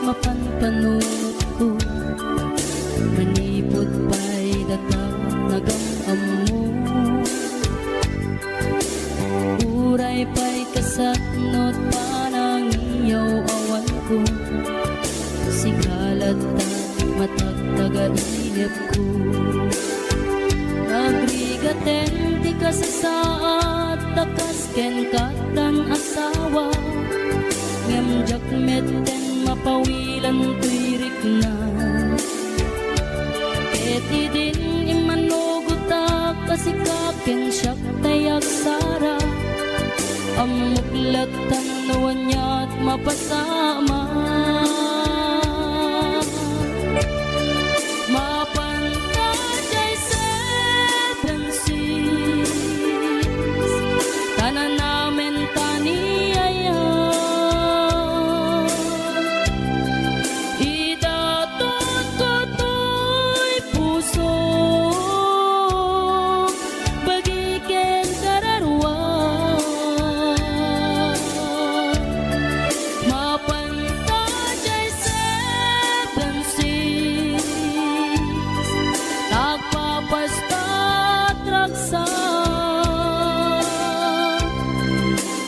mapanpanunod ko. Manipod pa'y data nagamam mo. Uray pa'y kasatnot panang iyaw awan ko. Sigalat at matagtaga-inip ko. Nagrigaten ti ka sa saat, takas ken katan asawa. Ngem jakmet ten mapawilan tuirik na. Eti din imanugutak kasikaken siyak tayak sara. Amuklat tanawan niya't mapasama. Mapantay seven seas, tanan namin taniyaya. Idatot ko to'y puso, bagiken kararwa. Mapantay seven seas, tagpapasta't raksa.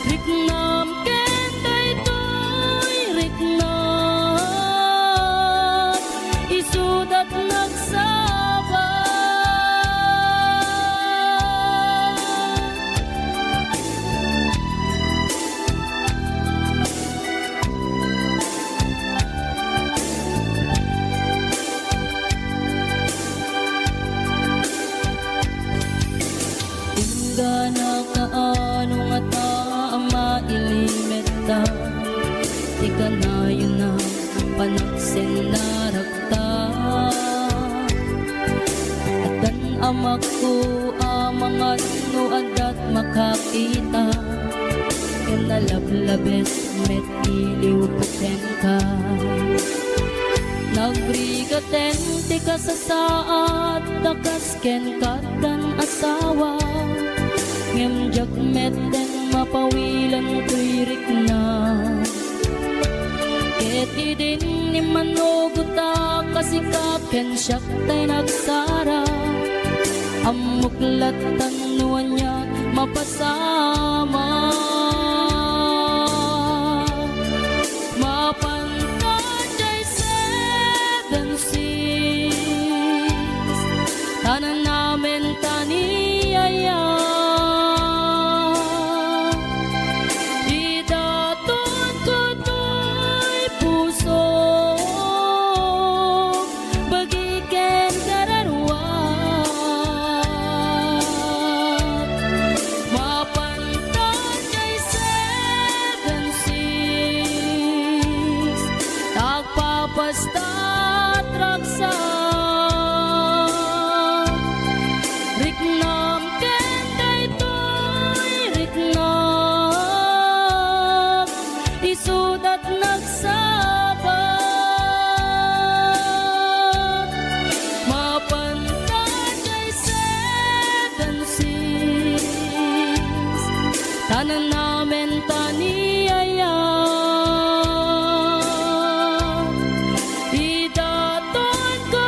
Riknam ken daytoy riknam, isudat nagsaba. Tingga na kaano nga ta mailimeta. Ika na yun na panaksin na rakta. At dan amak ko amangan no adat makakita. Kinalablabes met iliw puten ka. Nagrigaten ti ka sa saat, takas ken katan asawa. Ngem jakmet den mapawilan tuirik na. Ket idin ni manuguta kasikaken siyak tay nagsara. Amuklat tanuan niya mapasama. Mapantay seven seas, tanan namin taniyaya. Idatot ko to'y puso, bagiken kararwa. Mapantay seven seas, tagpapasta't raksa. Riknam ken daytoy riknam, isudat nagsaba. Mapantay seven seas, tanan namin taniyaya. Idaton ko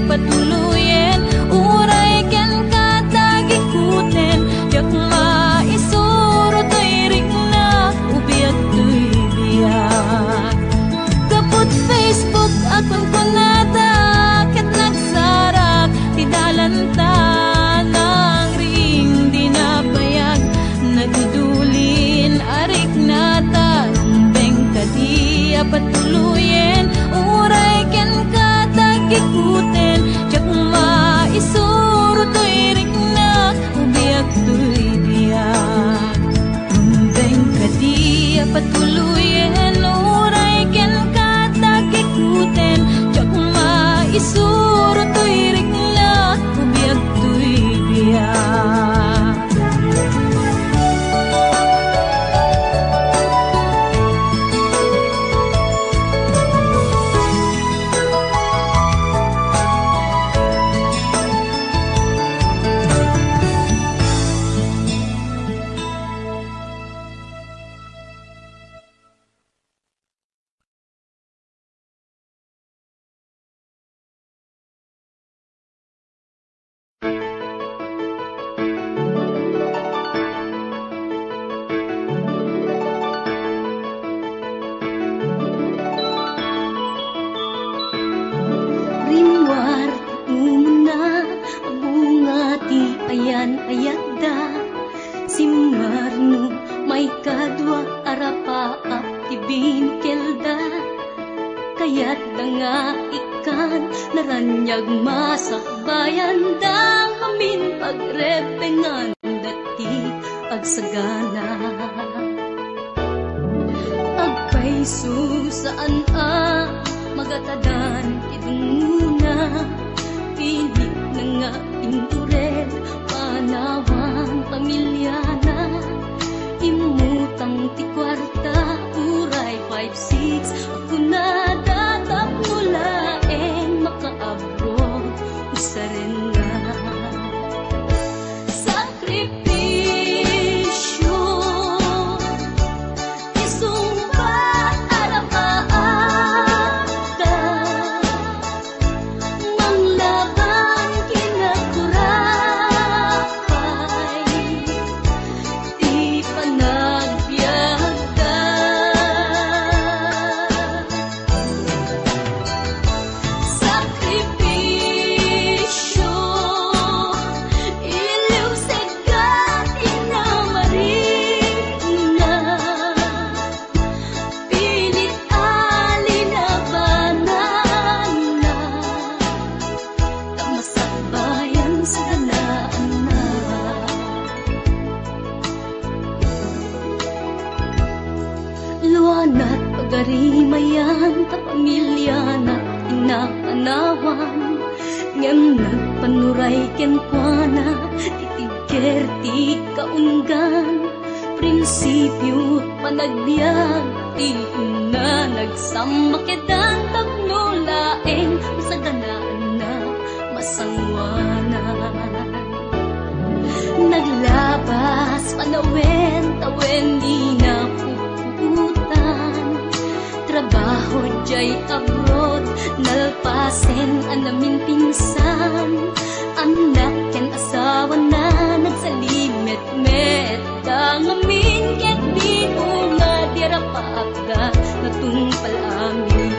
patuluyen, uray ken katagikuten, jak maisuro to'y rigna, ubiag to'y biyak. Kaput Facebook akon kunada, ket nagsarak, tidalanta ng ring di nabayag, nagdudulin arik nata, rumbeng kadiya patuluyen, uray ken katagikuten, jak maisuro to'y rigna, ubiag to'y biyak. Rumbeng kadiya patuluyen, uray ken katagikuten, jak maisuro to'y rigna, ubiag to'y biyak. Rinwar umuna bunga ti ayan ayadda, simmarno may kadwa arapa ap ti binkelda, kayat da nga ikan naranyag masakbayan da amin pagrepengan dati agsagana. Agpaiso saan magatadan idunguna, pilit na nga indured panawang pamilyana, imutang ti kwarta uray 5-6 ako na datap mulaeng makaabroad usaren nga. Sakripisyo isumbat arapaata, manglaban kinakurapay, di panagbiagda. Sakripisyo iliw segat inamarina, pilit alinabanan na, tamasakbayan sa ganaan na. Luanat pagarimayan ta pamilya na inapanawan, ngem nagpanuray ken kuana titigger ti kaunggan, prinsipyo panagbiag ti na nagsamakedan tagnulaeng masaganaan na masangwanan. Naglabas panawen tawen di na puputan, trabaho jay abroad nalpasen anamin pinsan, anak ken asawa na nagsalimet-met dangamin ket di nga dirapaagda natumpal amin.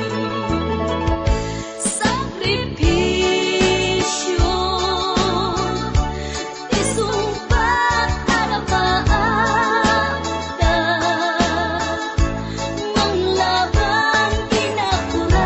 Sakripisyo isumpat arapaagda, manglaban kinakurapay,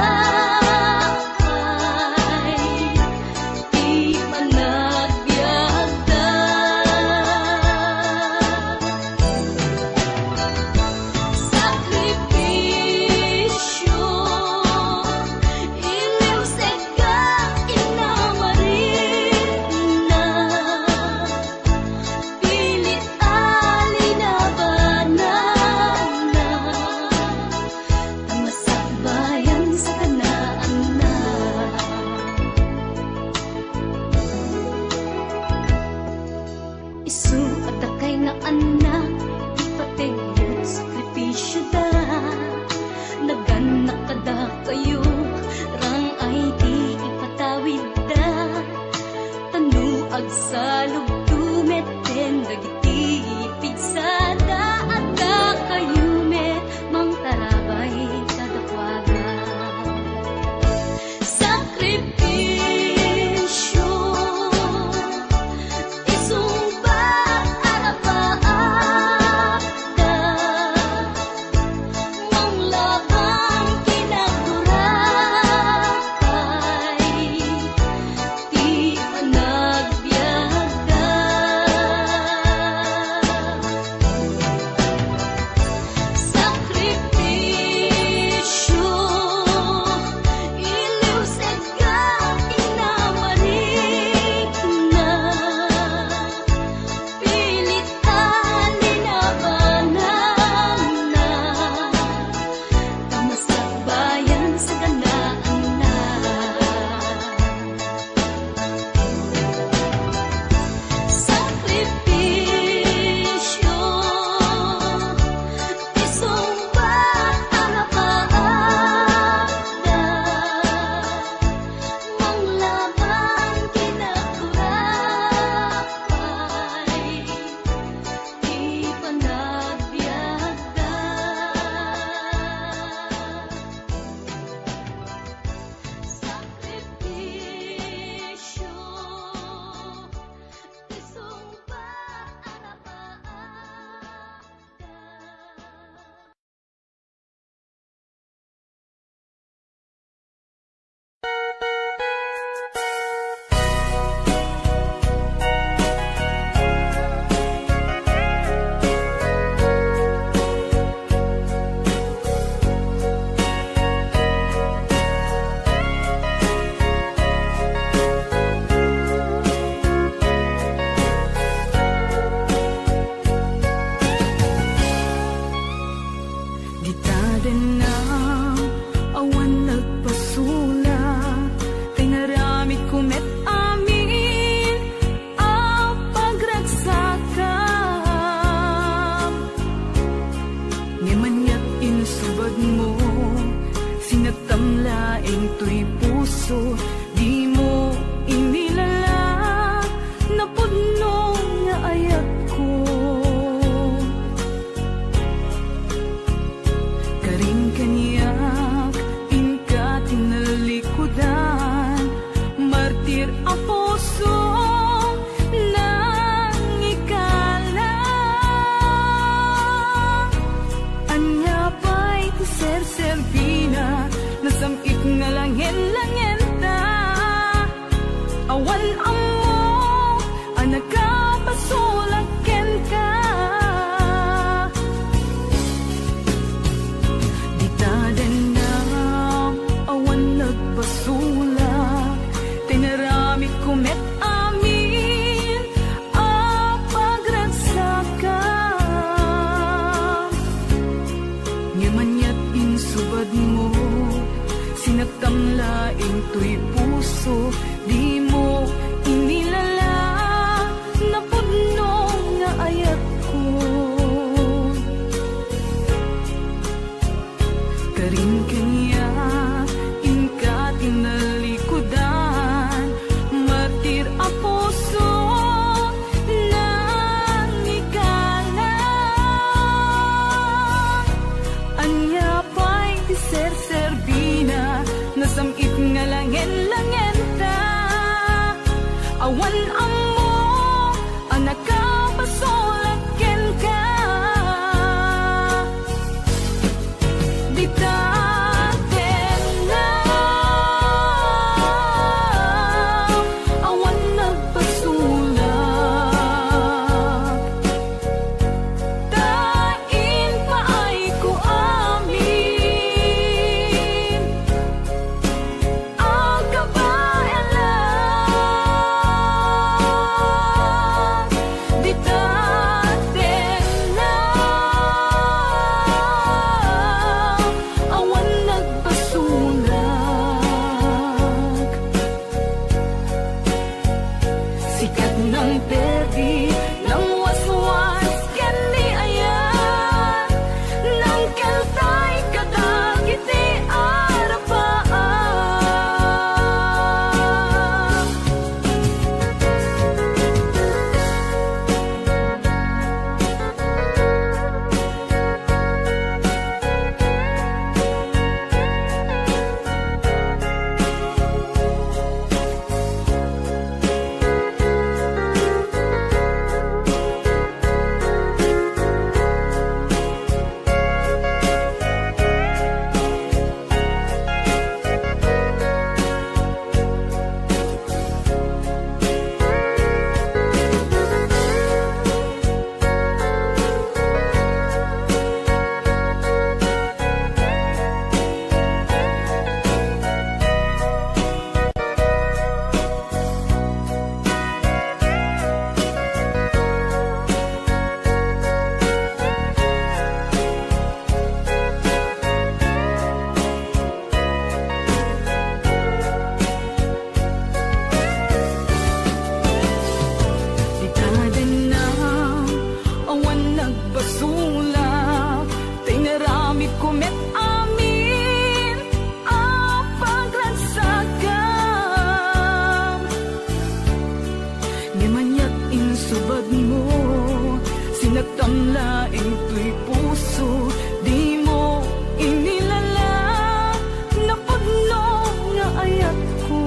puso, di mo inilala na pudno nga ayat ko. Karin kanya inka tinalikudan, martir a puso nang ikala. Anya pa'y di ser-serbina, nasamit nga langen-langen ta. Awan amo, anak ka pasolaken ka. Di taten na, awan nagpasulak. Tain pa ay ko amin, ang kabayan lang. Di taten na, awan nagpasulak. Sikat ng perdi, ng waswas, kendi ayan, ng kaltay kadagiti arapaan. Di taden na, awan nagpasulak. Tinaramid ko met amin, ang paglansagam. Ngamanyak insubad mo, sinagtamlaing to'y puso, di mo inilala na pudno nga ayat ko.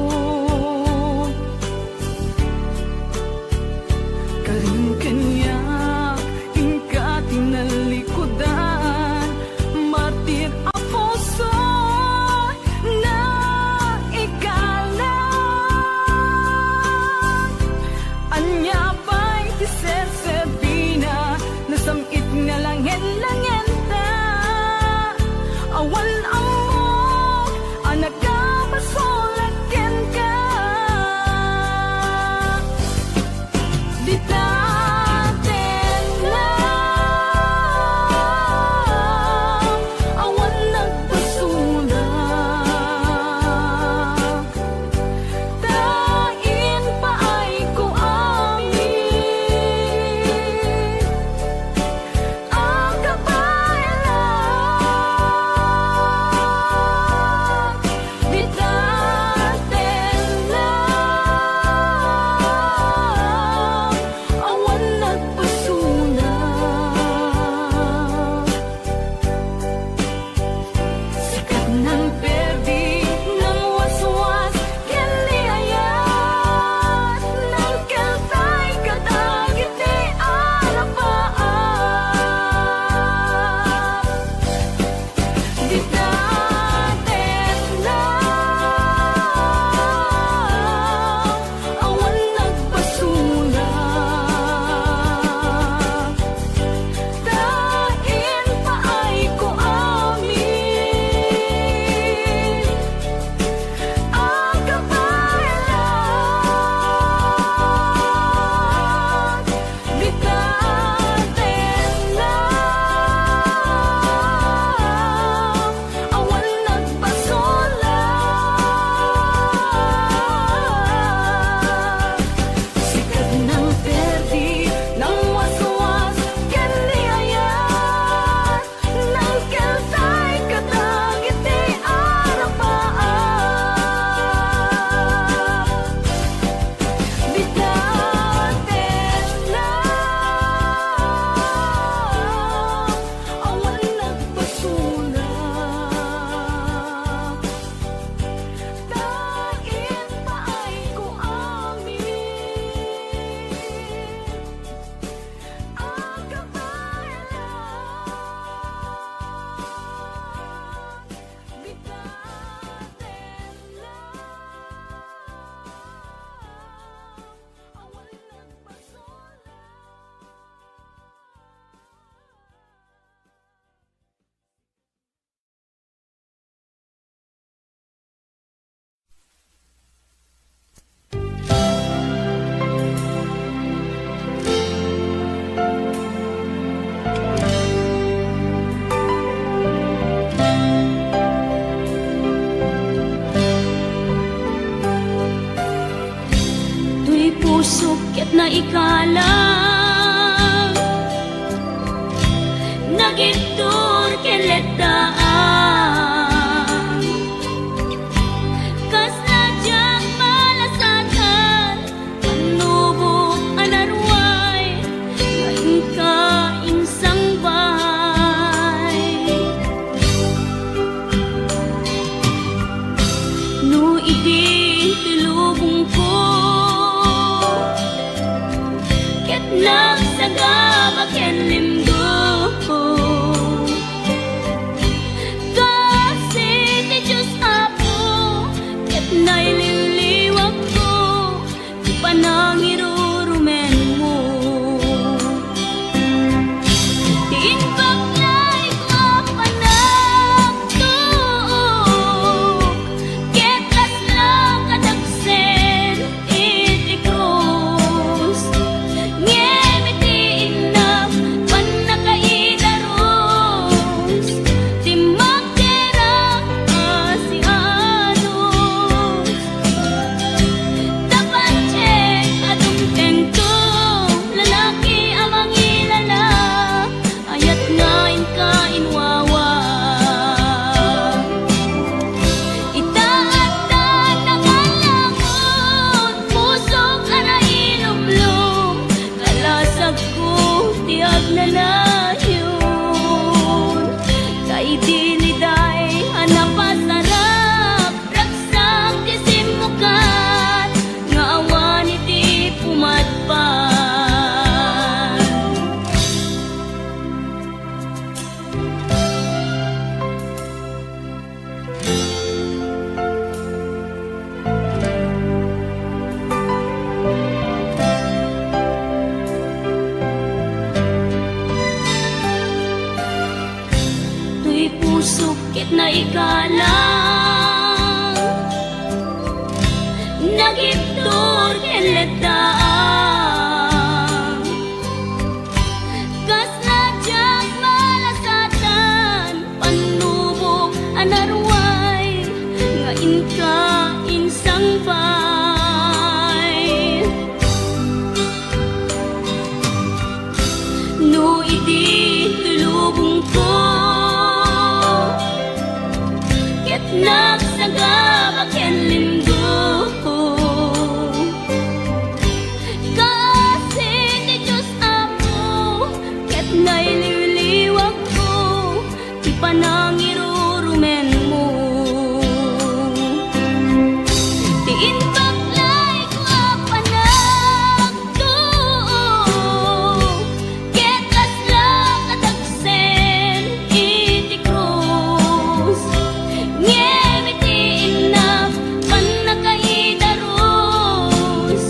Karin kanya inka tinalikudan, martir a puso na ikala. Anya pa'y ti ser-serbina, nasamit nga langen puso ket na ikalang nagitur keletaan kas nadyang malasatan panubok anarway ngayon ka insang bahay no idi tilubong ko ket nagsagaba ken limdo kasi ti Diyos Apo ket naililiwag ko ti panangirurumen mo ti inbaklay ko panagtuok ket laslang kadagsen iti krus ngem iti inap panakaidaros ti magderang asianos tapancek adungteng ko lalaki amang ilala ayat ngain ka inwawa itaat nangalangon pusok ana ilumlum kalasag ko tiag nanayon kay diliday hanapasarap raksak ti simukan nga awan iti pumadpan tuy puso ket na ikalang nagiptur keletaan kas nadyang malasatan panubok anarway ngayon ka insang bay no idi tulubong ko ket nagsagaba ken limdo kasi ti Diyos Apo ket naililiwag ko ti panangirurumen mo ti inbaklay ko panagtuok ket laslang kadagsen iti krus ngem iti inap panakaidaros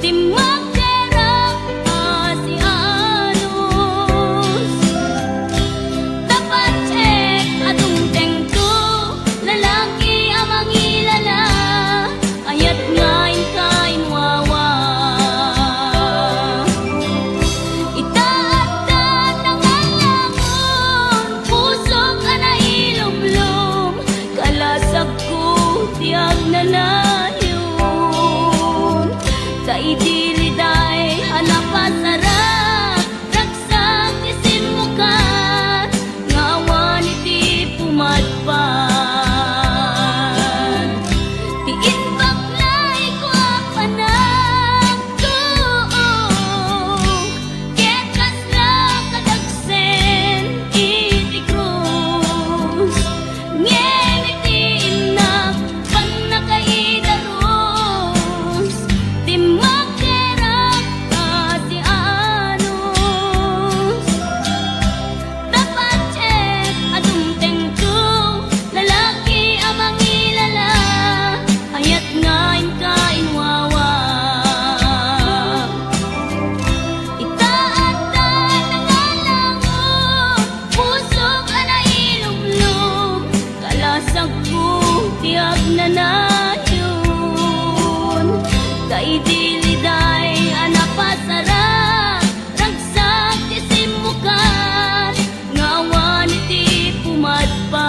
ti magderang asianos tapancek adungteng ko lalaki amang ilala ayat ngain ka inwawa itaat nangalangon pusok ana ilumlum kalasag ko tiag nanayon kay diliday hanapasarap raksak ti simukan nga awan iti pumadpan ti inbaklay ko panagtuok ket laslang kadagsen iti krus ngem iti inap panakaidaros ti magderang asianos tapancek adungteng ko lalaki amang ilala ayat ngain ka inwawa itaat nangalangon pusok ana ilumlum kalasag ko tiag nanayon kay diliday hanapasarap ragsak ti simukan nga awan iti pumadpan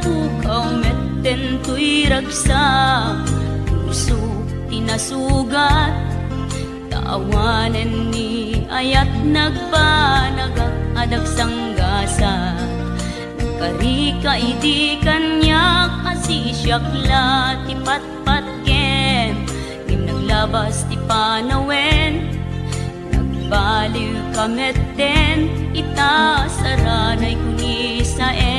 pukaw metten tuy ragsa, puso tinasugat, taawanan ni ayat nagpanagak adag sanggasa. Karika idi kanyak asisyak la ti patpatken, ngim naglabas ti panawen, nagbaliw kametten ita saranay kuni saen.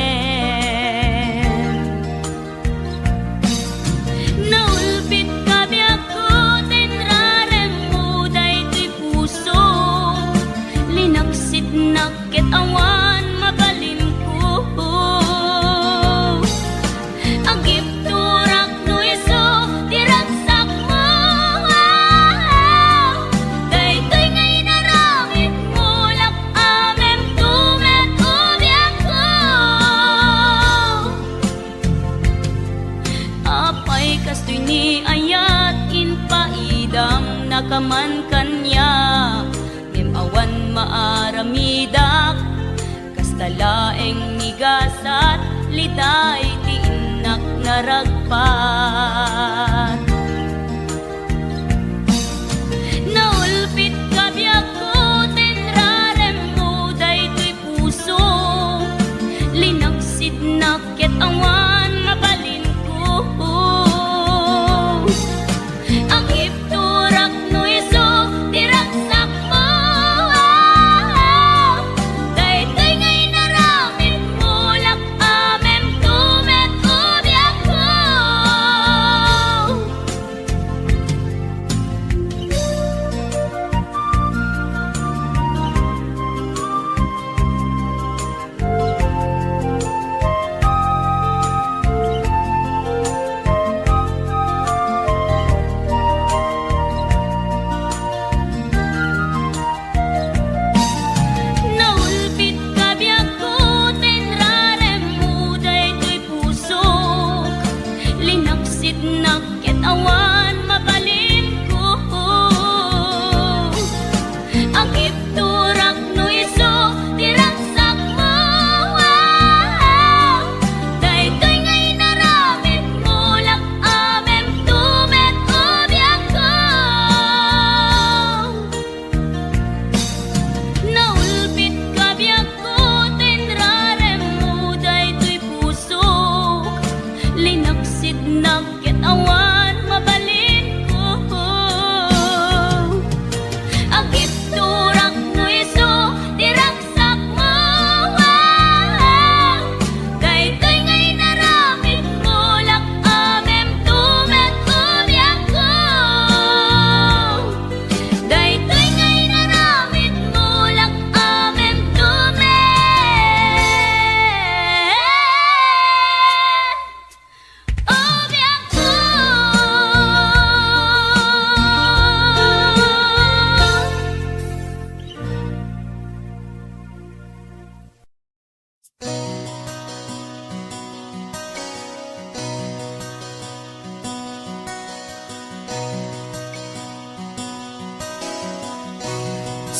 Naulpit kabiyak ko tinrarem mo daytoy puso, linaksit nakit awan mabalin ko. Agip turak no iso diragsak mo, daytoy ngay naramit mo lak amem tumet ubiyak ko. Apay kastoy ni ayat inpaidam nakaman kanya, ngem awan maaramidak kastalaeng nigasat liday ti inak naragpat. Naulpit kabiyak ko tinrarem mo daytoy puso, linaksid nakit awan mabalin ko. Ang ipturak no iso diragsak mo, daytoy ngay naramit mo lak amem tumet ubiyak ko. Naulpit kabiyak ko tinrarem mo daytoy puso, linaksid nakit awan mabalin ko. Ang ipturak no iso diragsak mo, daytoy ngay naramit mo lak amem tumet ubiyak ko. Naulpit kabiyak ko tinrarem mo daytoy puso, linaksid nakit awan mabalin ko. Ang ipturak no iso diragsak mo, daytoy ngay naramit mo lak amem tumet ubiyak ko. Daytoy ngay naramit mo lak amem tumet ubiyak ko.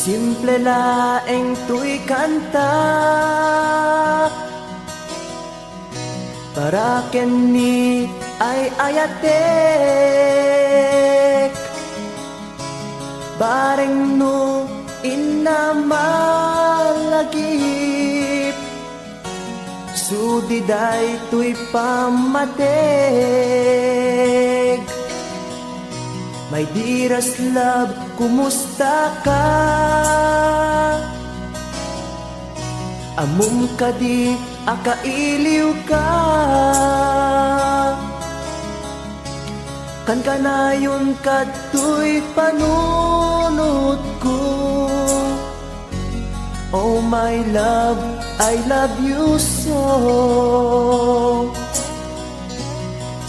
Simple laeng tuy kanta, para kenni ay ayatek, bareng no inamalagip, sudiday tuy pamatek. My dearest love, kumusta ka? Amum ka di akailiw ka, kan kanayon kato'y panunod ko. Oh my love, I love you so.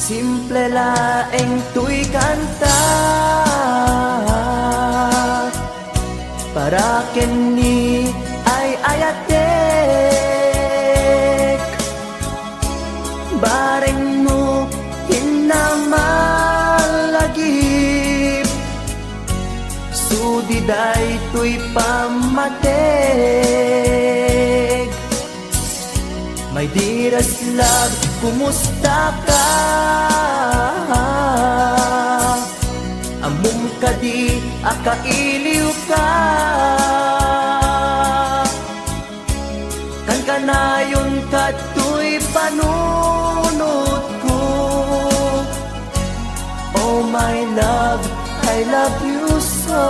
Simple laeng tuy kanta, para kenni ay ayatek, bareng mo hinamalagip, sudiday tuy pamatek. My dearest love, kumusta ka? Among kadi akailiw ka. Kan kanayon kato'y panunod ko. Oh my love, I love you so.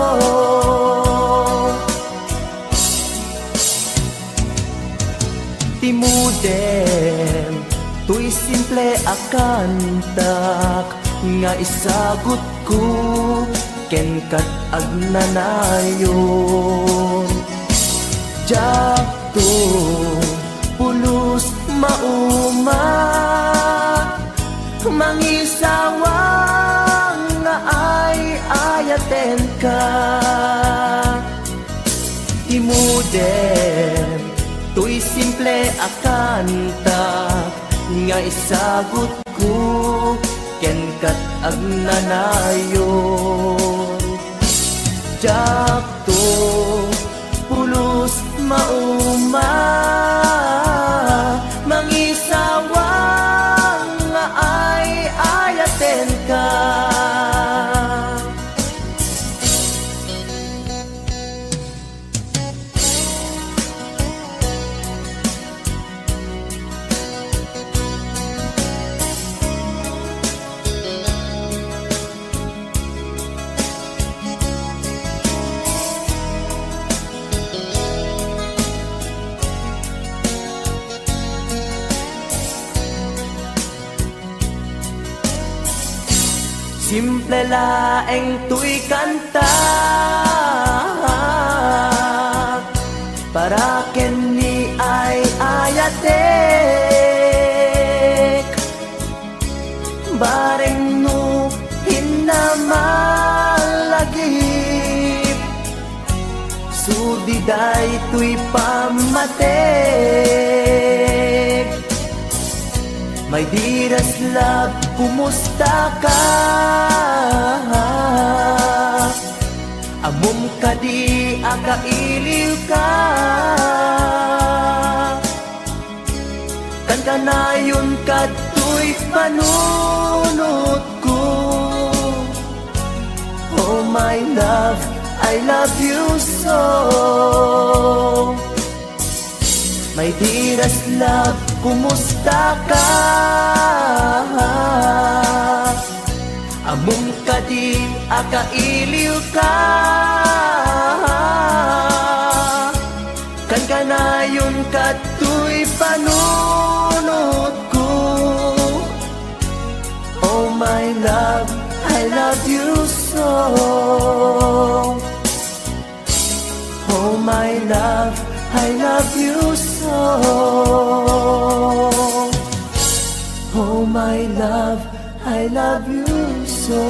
Timudem, tuy simple akantak nga isagot ko ken kat agnanayon. Jakto pulos mauma mangisawang nga ay ayaten ka. Timudem, tuy simple akantak nga isagot ko ken kat agnanayon. Jakto pulos mauma mangisawang nga ay ayaten ka. Simple laeng tuy kanta para ken ni ay ayatek. Bareng no hinamalagip sudiday tuy pamatek. My dearest love, kumusta ka? Amom kadi akailiw ka. Kan kanayon kato'y panunod ko. Oh my love, I love you so. My dearest love, kumusta ka? Among kadi akailiw ka. Kan kanayon kato'y panunod ko. Oh my love, I love you so. Oh my love, I love you so. Oh my love, I love you so.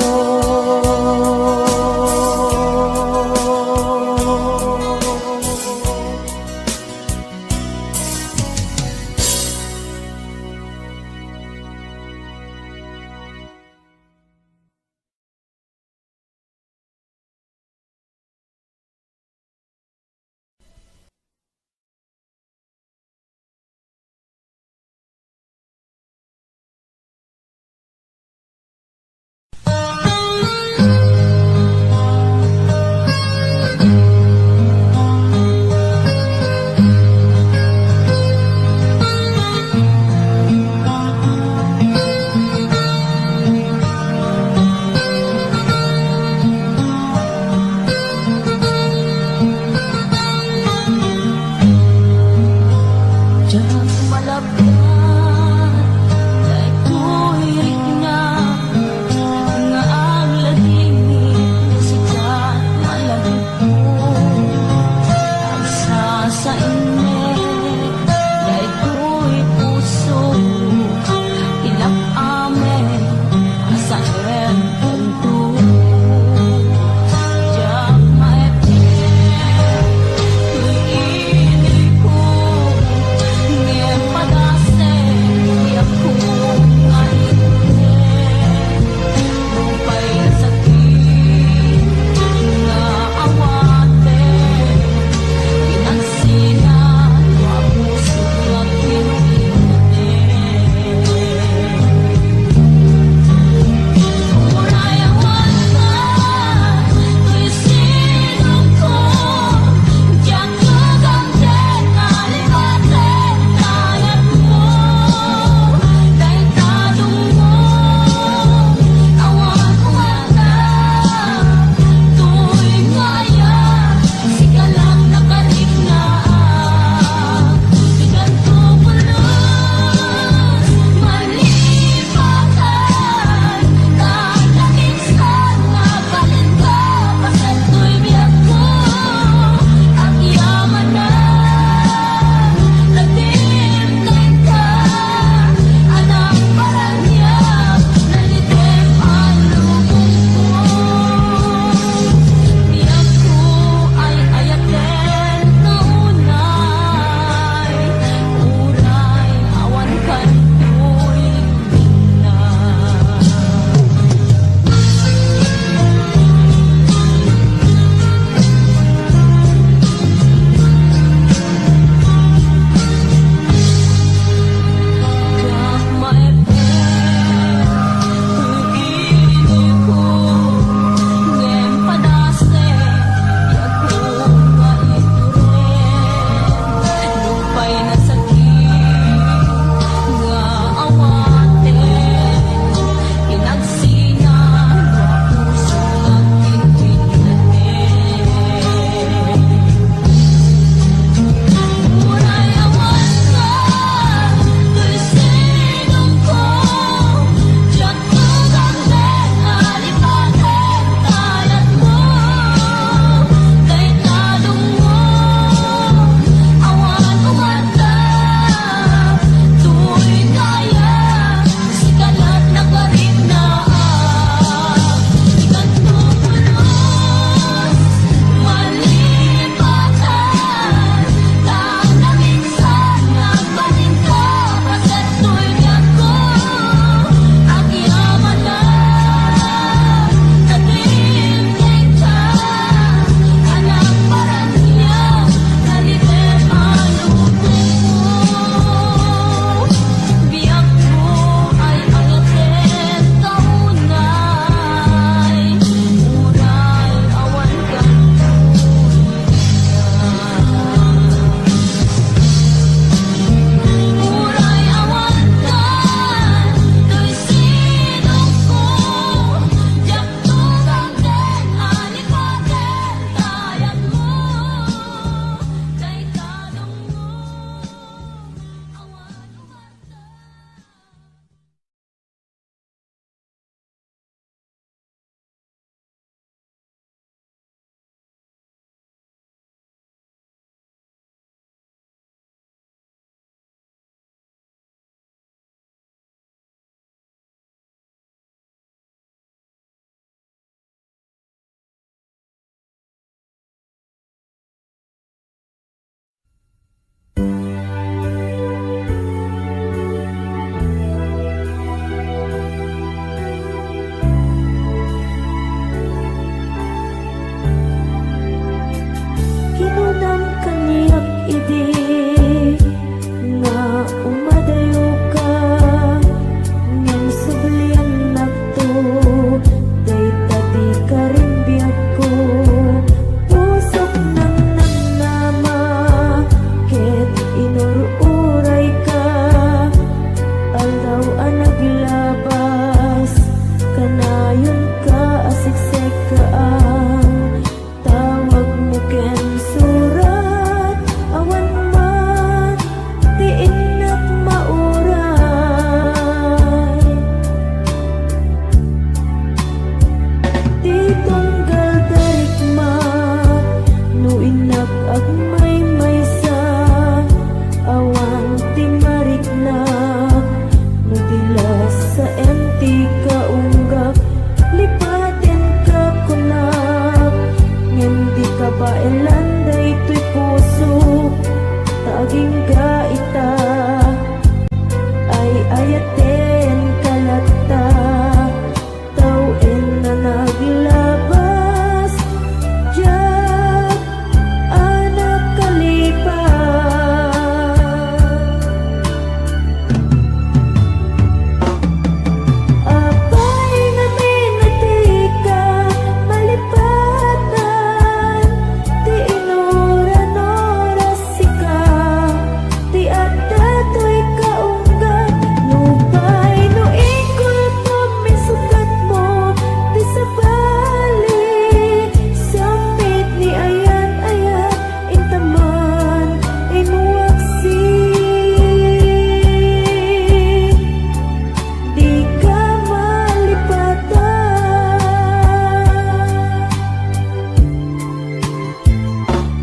umadayo ka ngem sublian nakto day tadi ka rin biyak ko pusok ng namnama ket inururay ka alaw ang naglabas kanayon ka asiksek ka ang tawag mo ken surat awan man tiin nak mauray di tunggal darikma no inak agmay maysa awan ti mariknak no dilas sa empty ka unggap lipaten ka kunak ngem di ka ba elanday to'y puso taging ka ita ay ayaten kalata tawen na naglabas diyak anak kalipas apay nga minatika malipatan ti inoran-oras sika ti adda to'y kaunggat nupay no ikol po misukat mo ti sabali sampit ni ayan-ayat intaman inuwaksi di ka malipatan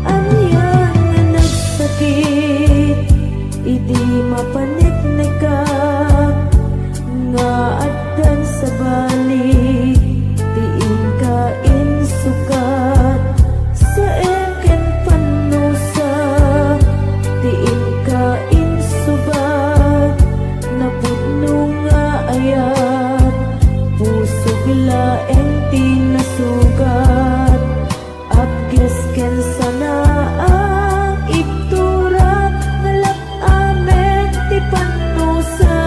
Aniyan nga nagsakit Idi mapaniknikak Nga addan sa balik Tiin ka insukat Sa eken panusa Tiin ka insubat Napudno nga ayat Puso laeng tinasugat Apges ken sana ang iktura nalak amen ti panusa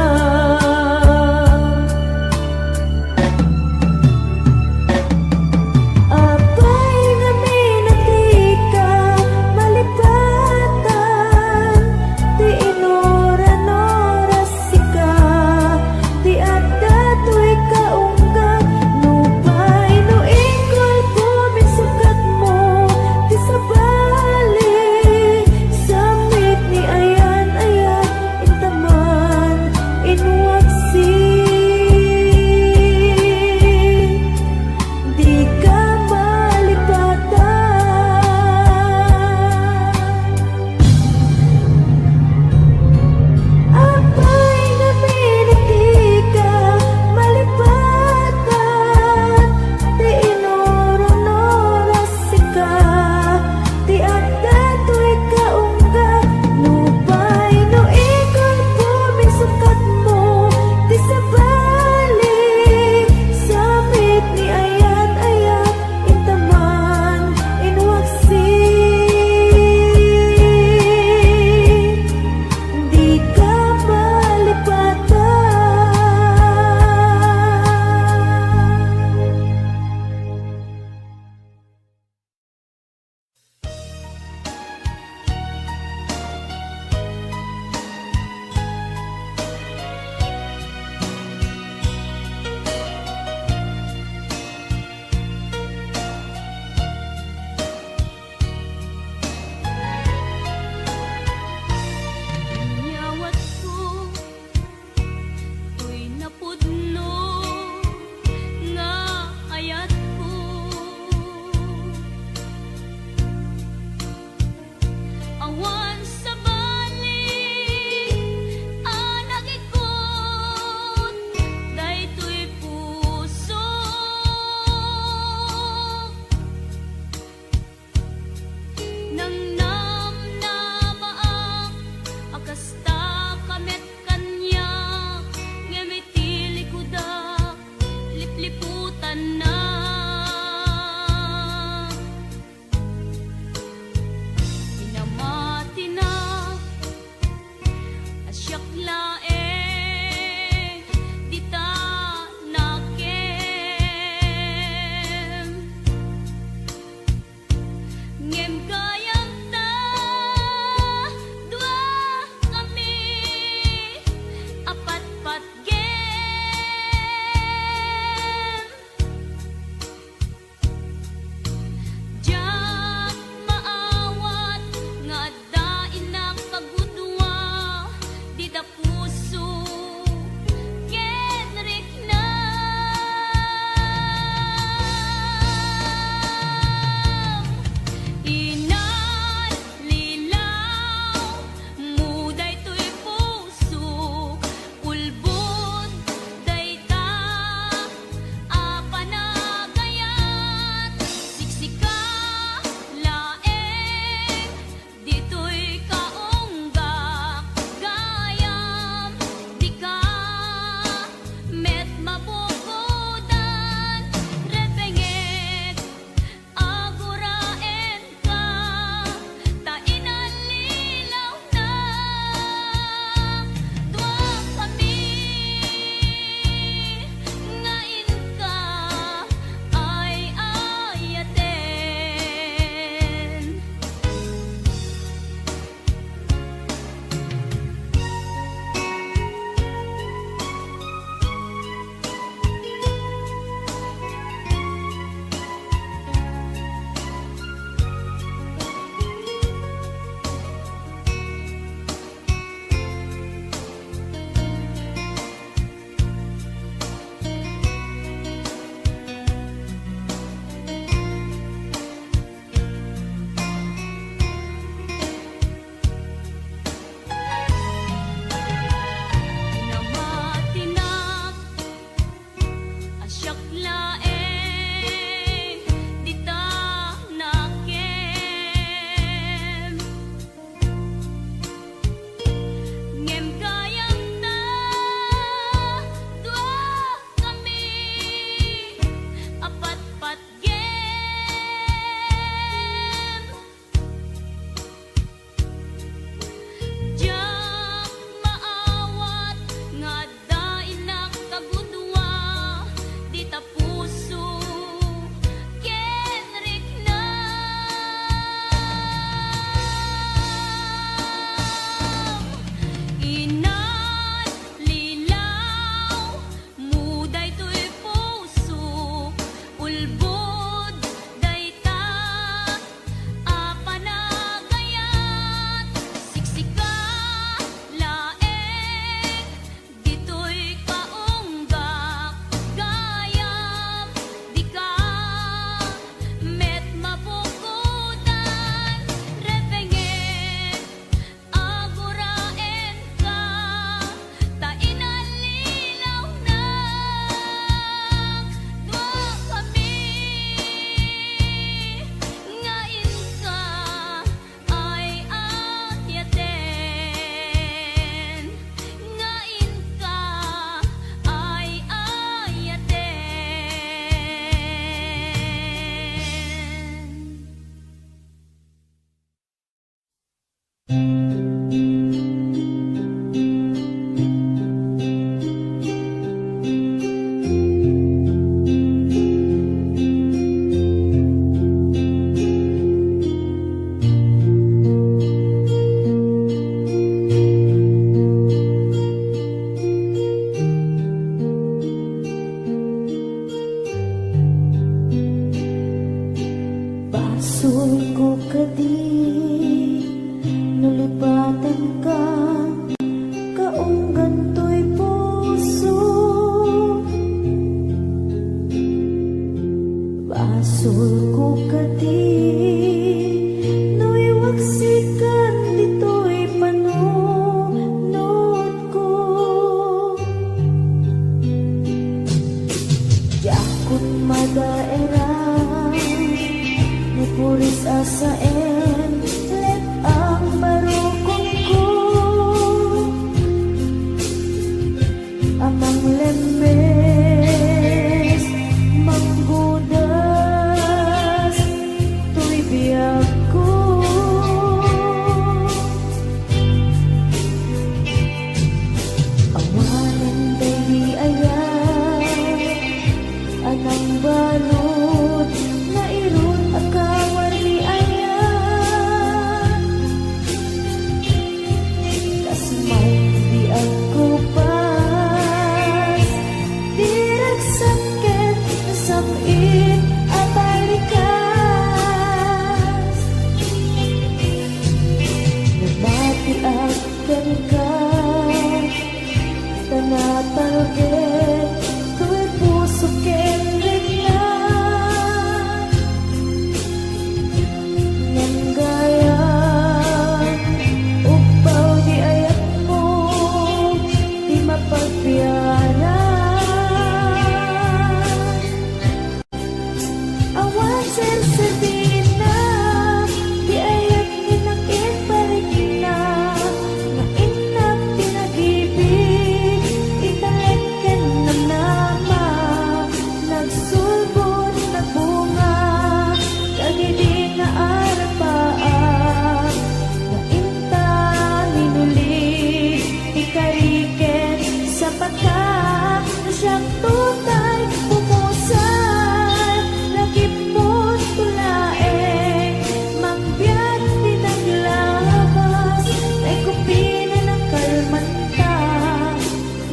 siyang tutay pumusay, lakip mo't tulaeng, mangbiyak pinaglabas, ay kupina ng kalmanta,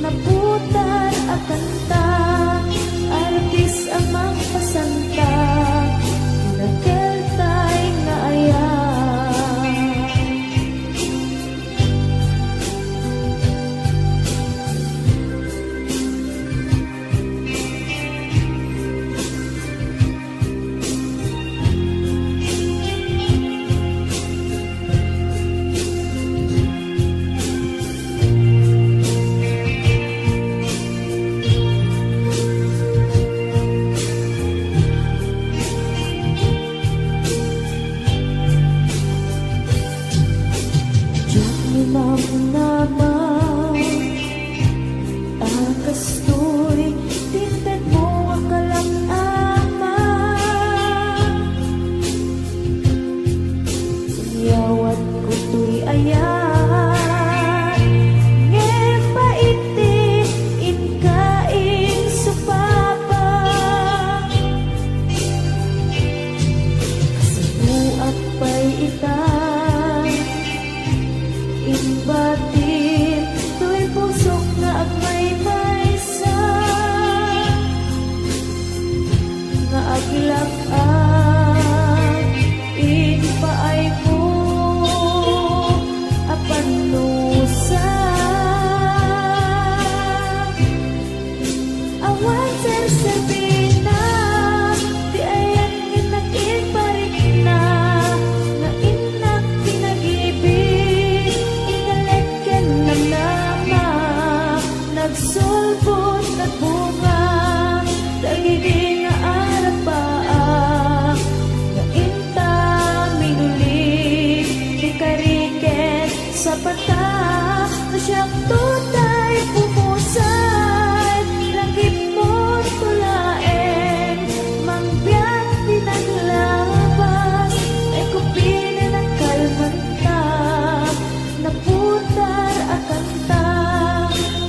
naputar at kanta, artis ang magpasanta, nakeltay nga ayan. Diyak ni naman, akastoy, tinted mo ang kalangama. Sumiyawat ko to'y ayan, ngepaiti, inkaing supapa. Kasabuak pa'y itan, inbatin, to'y pusok na agmay maysa, nga aglak-an, inpaay mo, apanusa. Awan sarsabina, di ayan ginakin parik na, nga inak pinag-ibig, inalagyan ng nama, nagsulbot at bunga, dagiti nga arapaa, nga inta minulig, di kariket sa pata, na siyang tutay pumusay, lakip mo't tulaeng, mangbiyak pinaglabas, ay kupina ng kalmanta, naputar at kanta,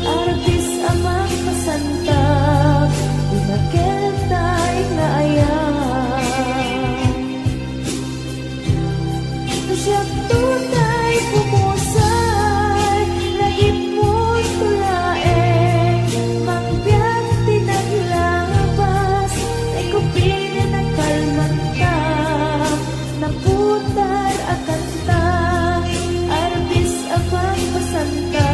artis ang magpasanta, pinakeltay nga ayan. Na siyang tutay pumusay, lakip mo't tulaeng, mangbiyak pinaglabas, ay kupina ng kalmanta, naputar at kanta, artis ang magpasanta,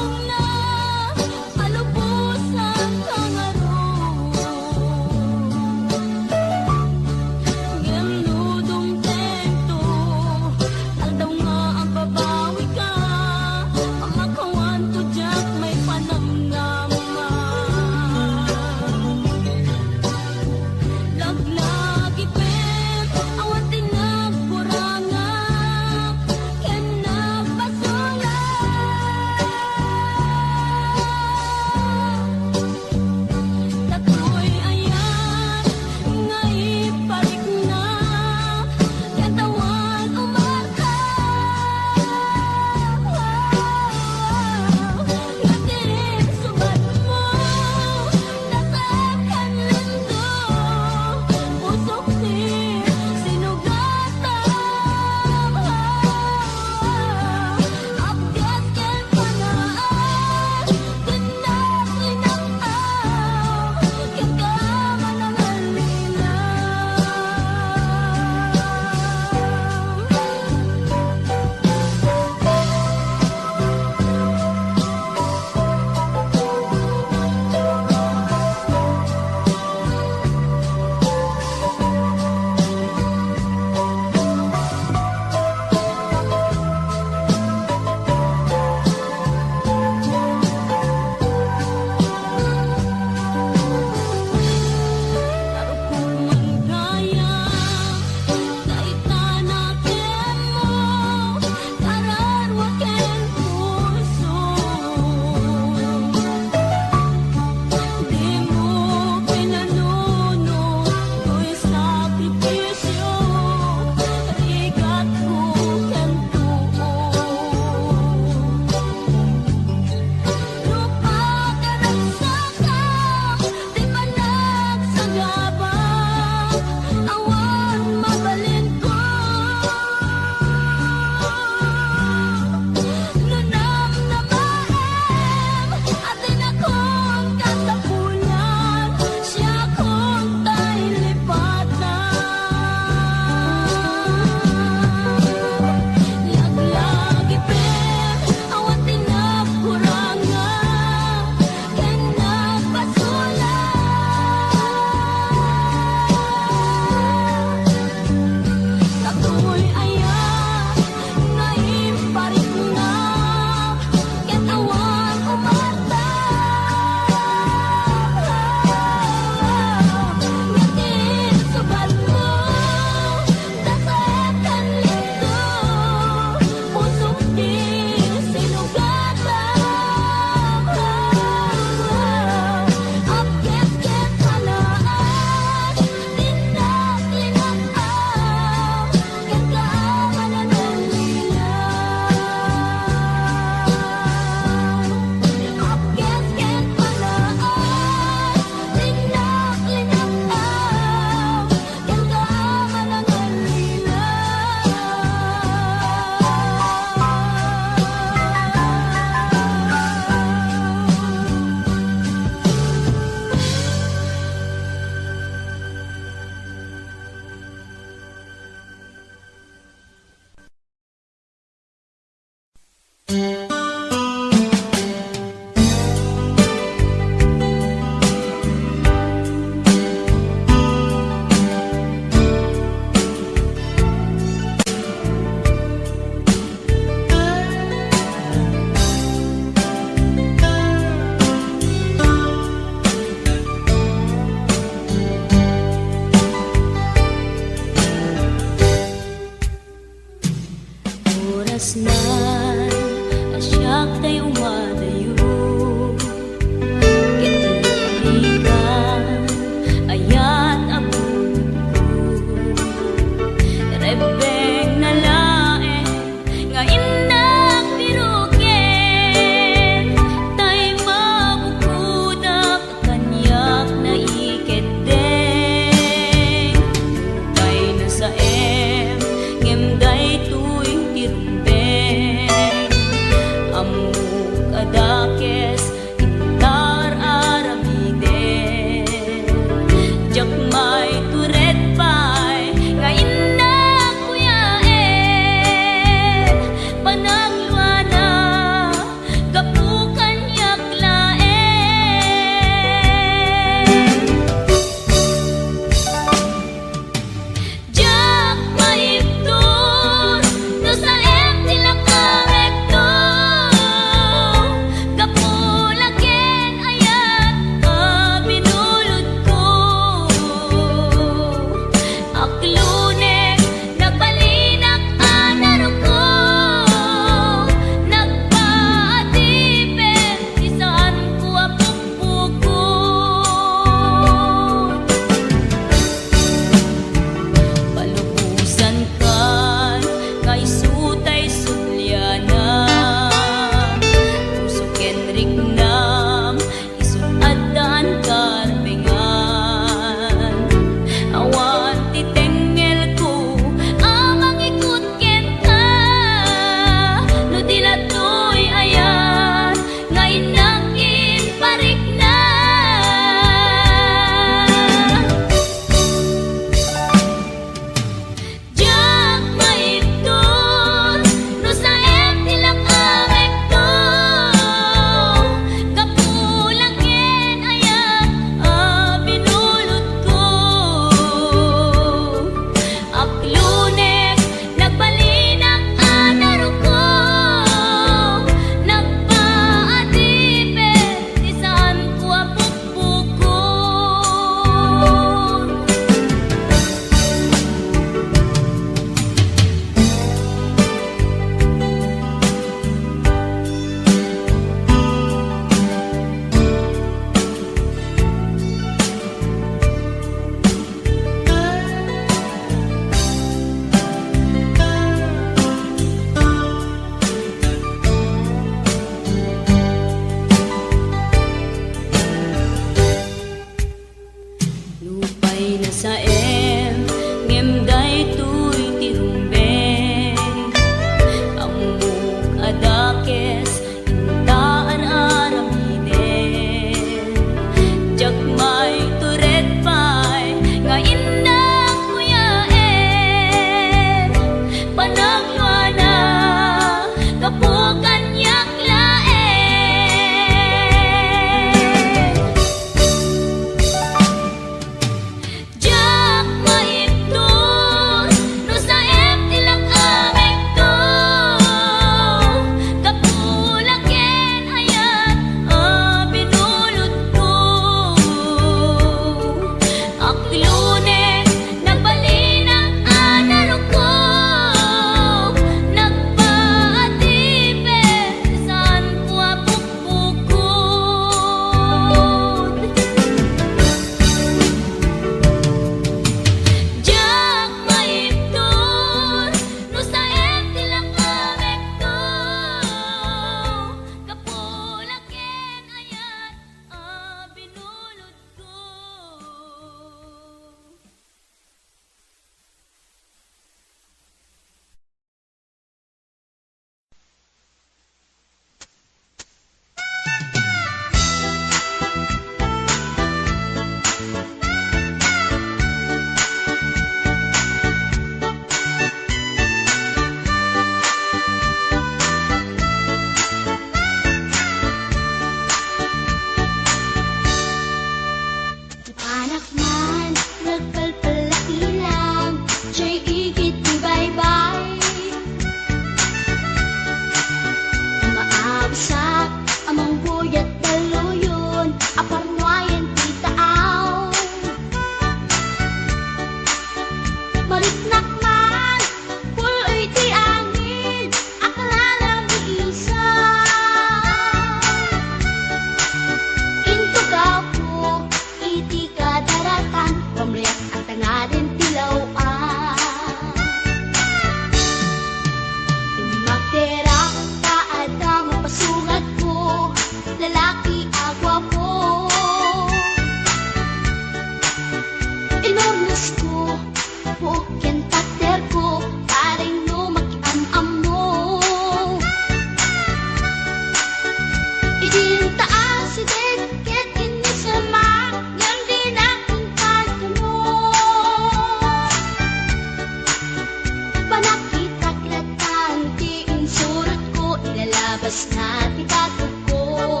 Kas na ti katuko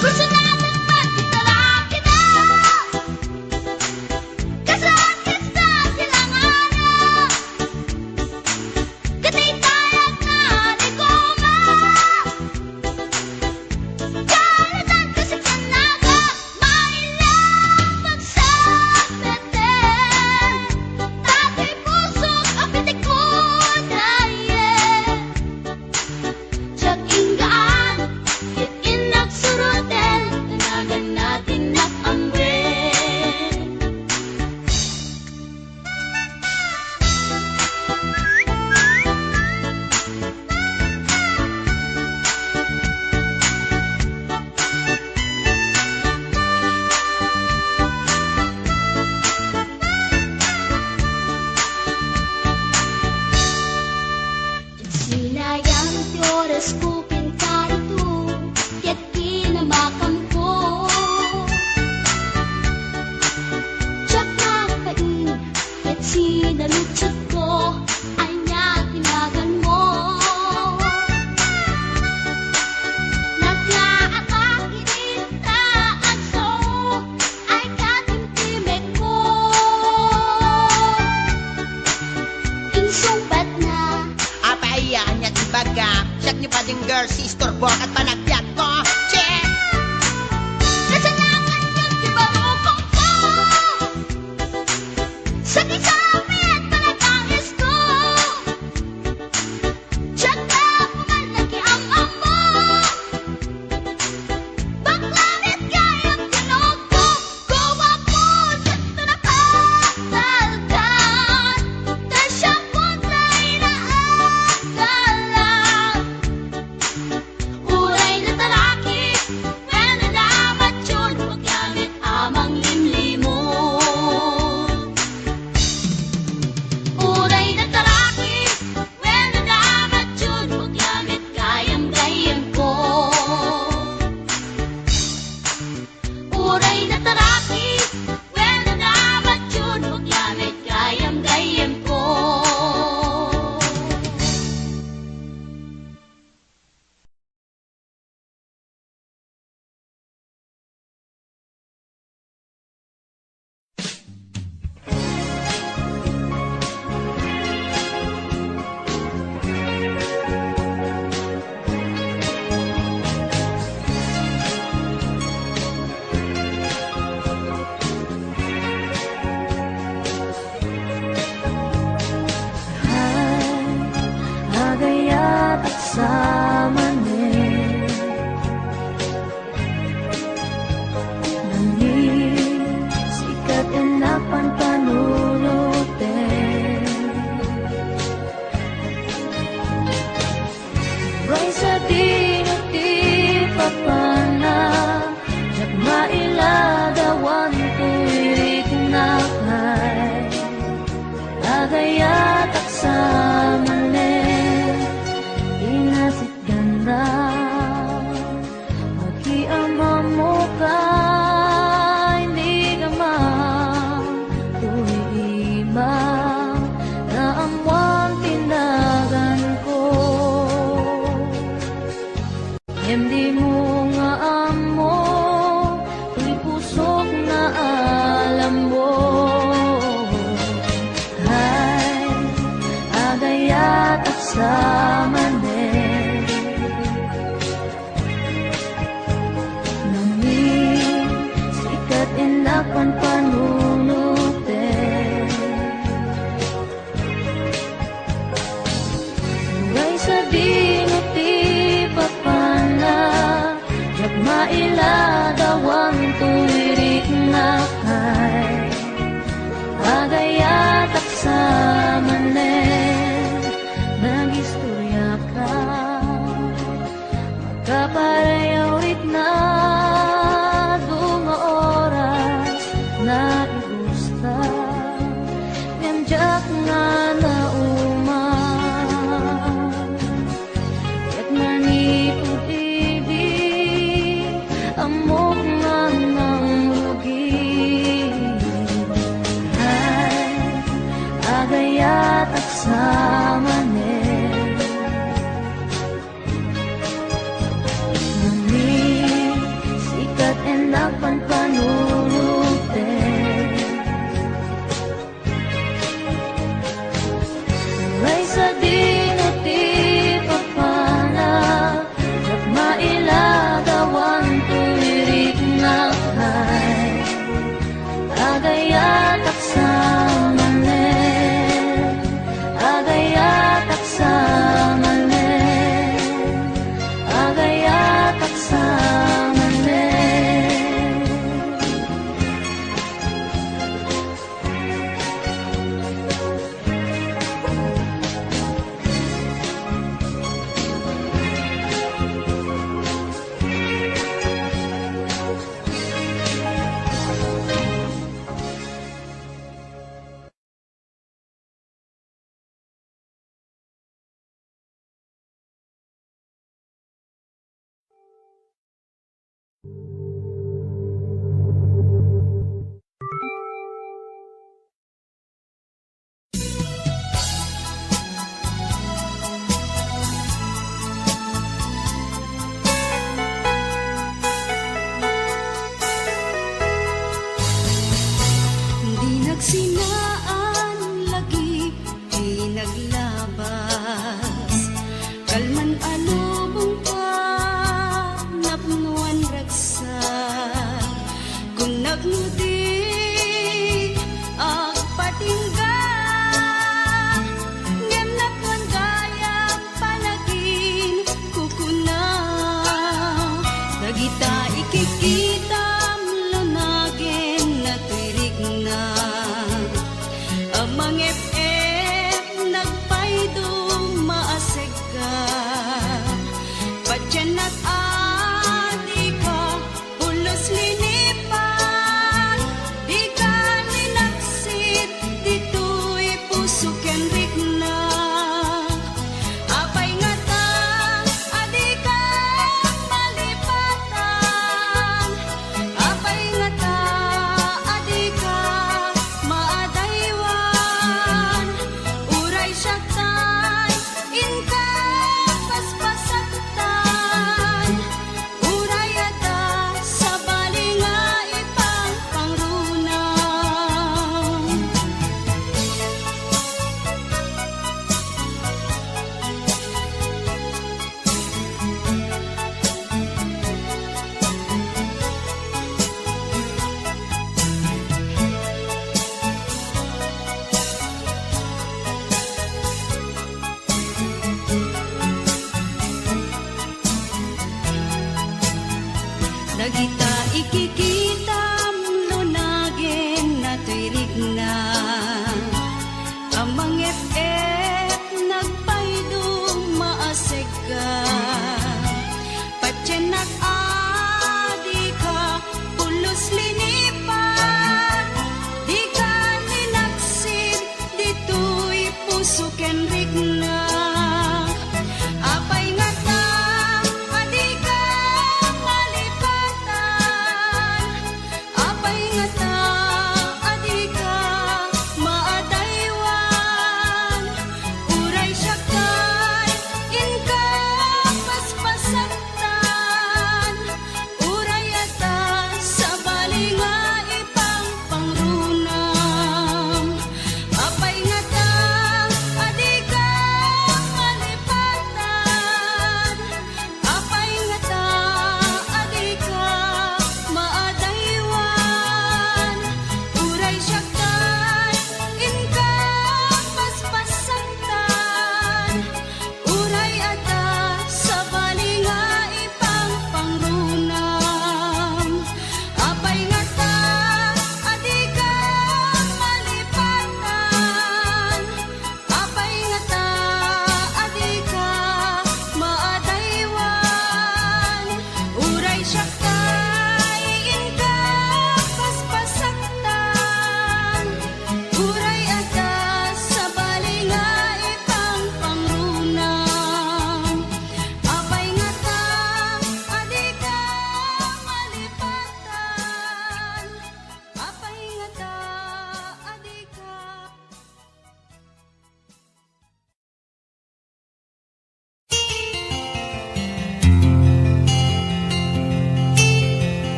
Gusto natin magkitalaki na Kasakit sa silanganan Katitayag na ligoma Kalatan kasi kanaga Mailang pagsapeten Tati pusok apitik ko daye Tsak inggaan Itin nagsurutin Tanagan natin nakamwe Sinayang ti oras ko pinkarito Ket kinamakam ko Tsak nakain Ket sinalutsot ko Ay niya tinagan mo Naglaakak inita at so Ay katimtimek ko Insumbat na Apayaan niya tibaga Siyak niyo pa ding girl, sister, bok at panagbiag ko Check! Kasalanan yun, di ba rupong ko? Sa kisabi at panagangis ko Tsak na pumalaki ang amo Baklanit kayang tinog ko Gawa po sa tunakatalkan Tasyang punta inaagalan Uray na talaki When nalamat yun Huwag gamit amang limlimon Uray na talaki When nalamat yun Huwag gamit gayam-gayam ko Uray na talaki When nalamat yun Huwag gamit gayam-gayam ko Agayat at samanin Nangin sikat enapan panunutin Ray sa dinuti papana Jak mailadawan tuwirik na kay Agayat at samanin Inasit ganda Mag-iama mo ka Hindi ka tuwiiba Na amwang tinagan ko Hindi mo nga amo Tuy pusok na alam mo Hay agayat at samanin Nangin sikat inakan panunutin Ngay sa dinuti papana Jak mailadawan tuwirik na kay Agayat at samanin Nagistorya ka Magkaparayawit na Dunga oras na igusta Ngamjak nga na uman Ket manipod ibig Ang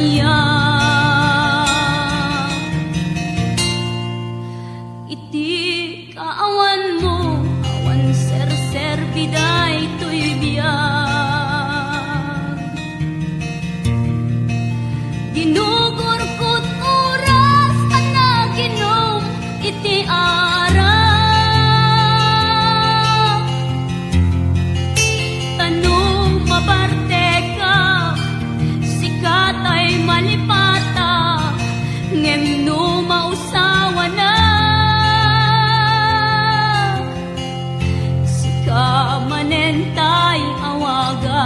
iya iti kaawan mo awan ser biday to'y biyag ginugor ko't oras anaginom iti ara tanong maparte ka sikat ay malipata ngem no mausawa na sika manentay awaga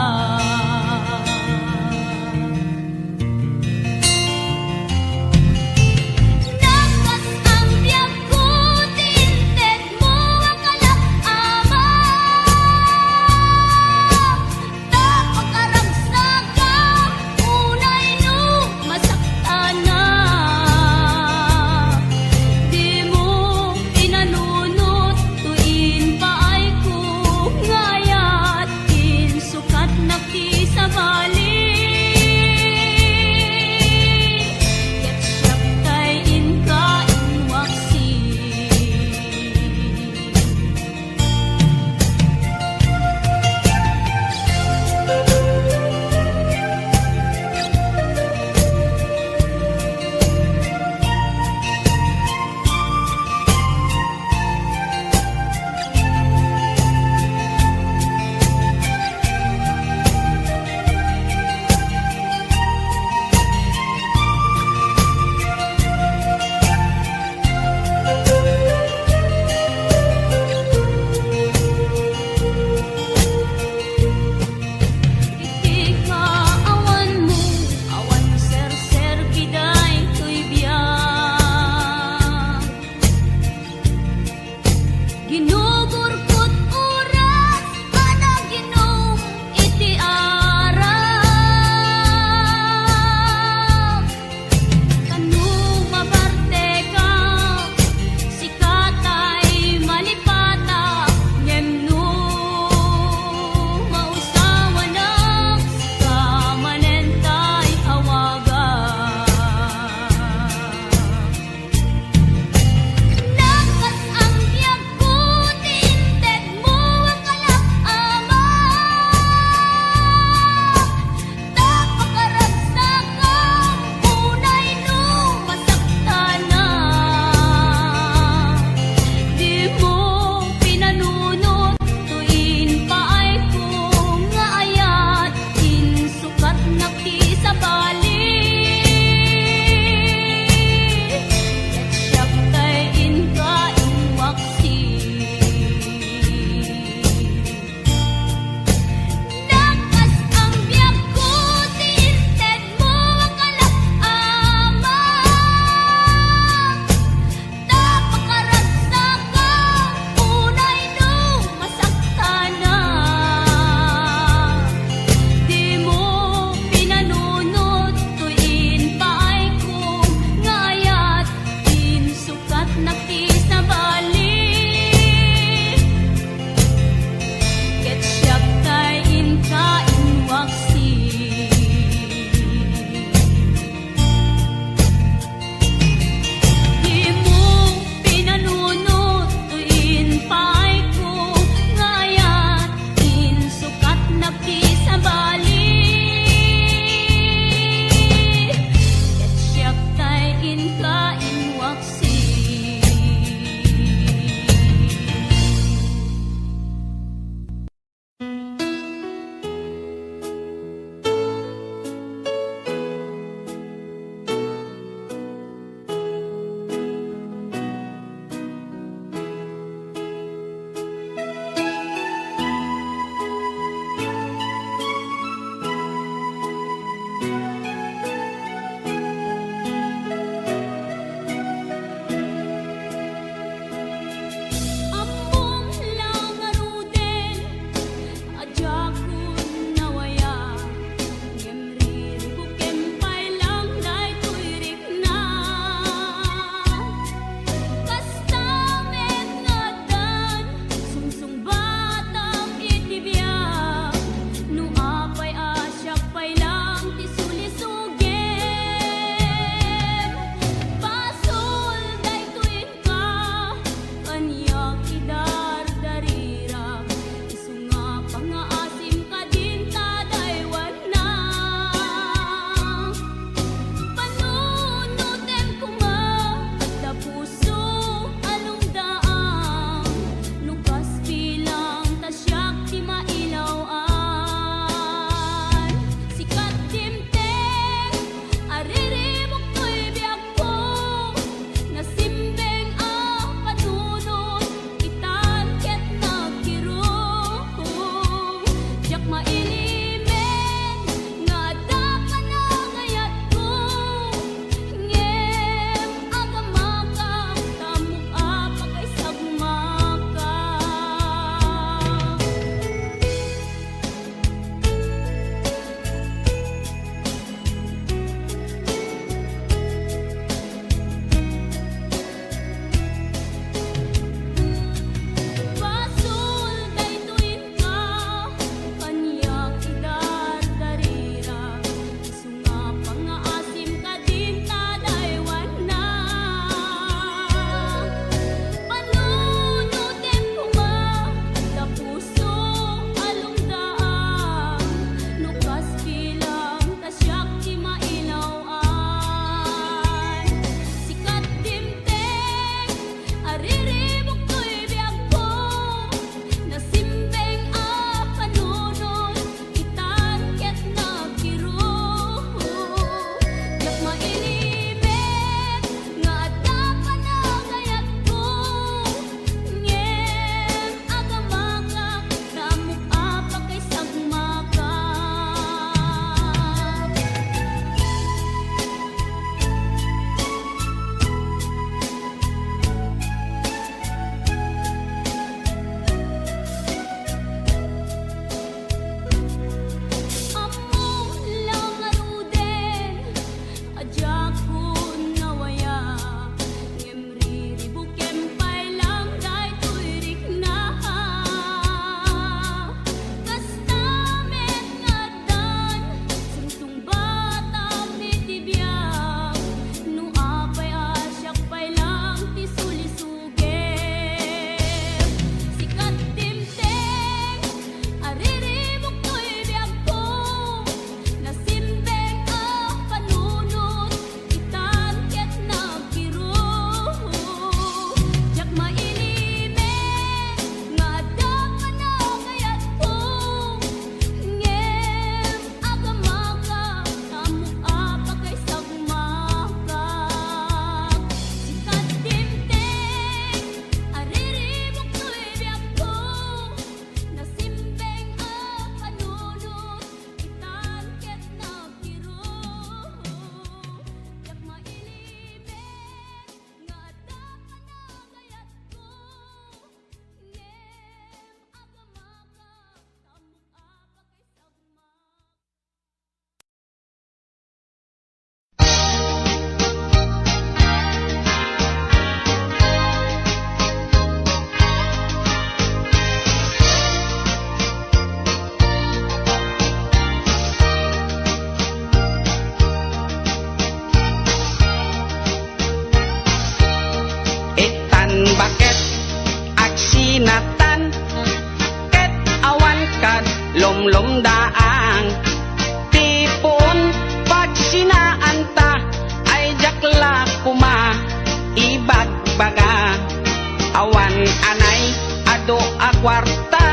kwarta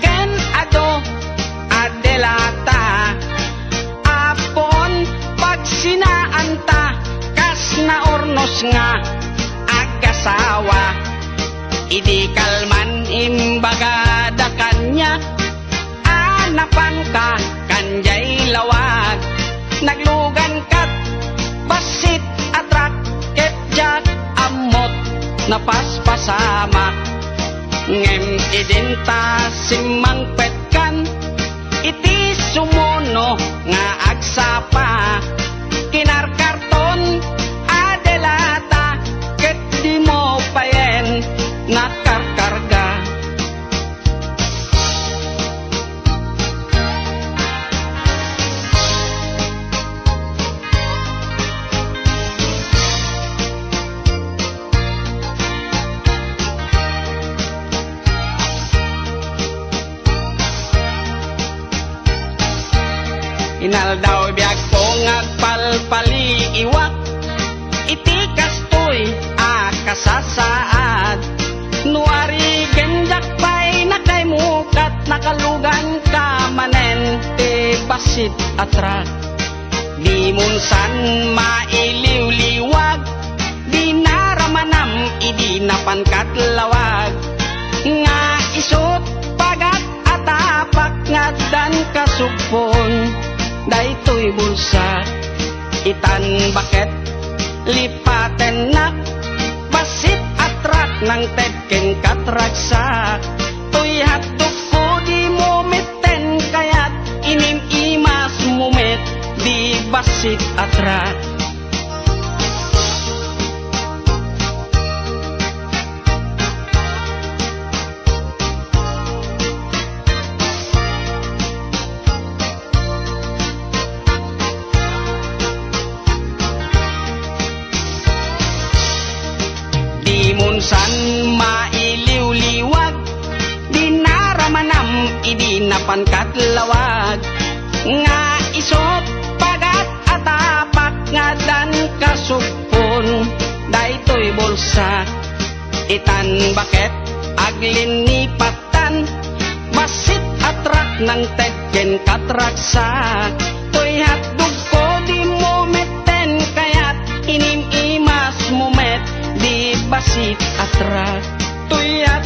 ken ado adelata apon pag sinaanta kas na ornos nga agasawa idi kalman imbaga da kanya anapan ka kanjay lawag naglugan kat basit atrak ketjak amot napaspasama ngem idinta simang petkan iti sumuno nga agsapa kinarkarton adelata ket di mo payen nakarkarga inaldaw biag ko ngagpalpali iwak iti kastoy akasasaad nuari genjak pay nakaymukat nakalugan ka manen te basit atrak di munsan mailiw-liwag di naramanam idi napankat lawag nga isot pagat atapak ngadan kasugpon daytoy bulsa itan baket lipaten nak basit atrak ng tedken katragsak tuy hatok ko di mumiten kayat inim imas mumit di basit atrak munsan mailiw-liwag di naramanam idi napankat lawag nga isot pagat atapak nga dan kasupon daytoy bulsa itan baket aglinipatan basit atrak ng tedken katraksa toy hatdog ko di mumeten kayat inim imas mumet di basit atrak tuyat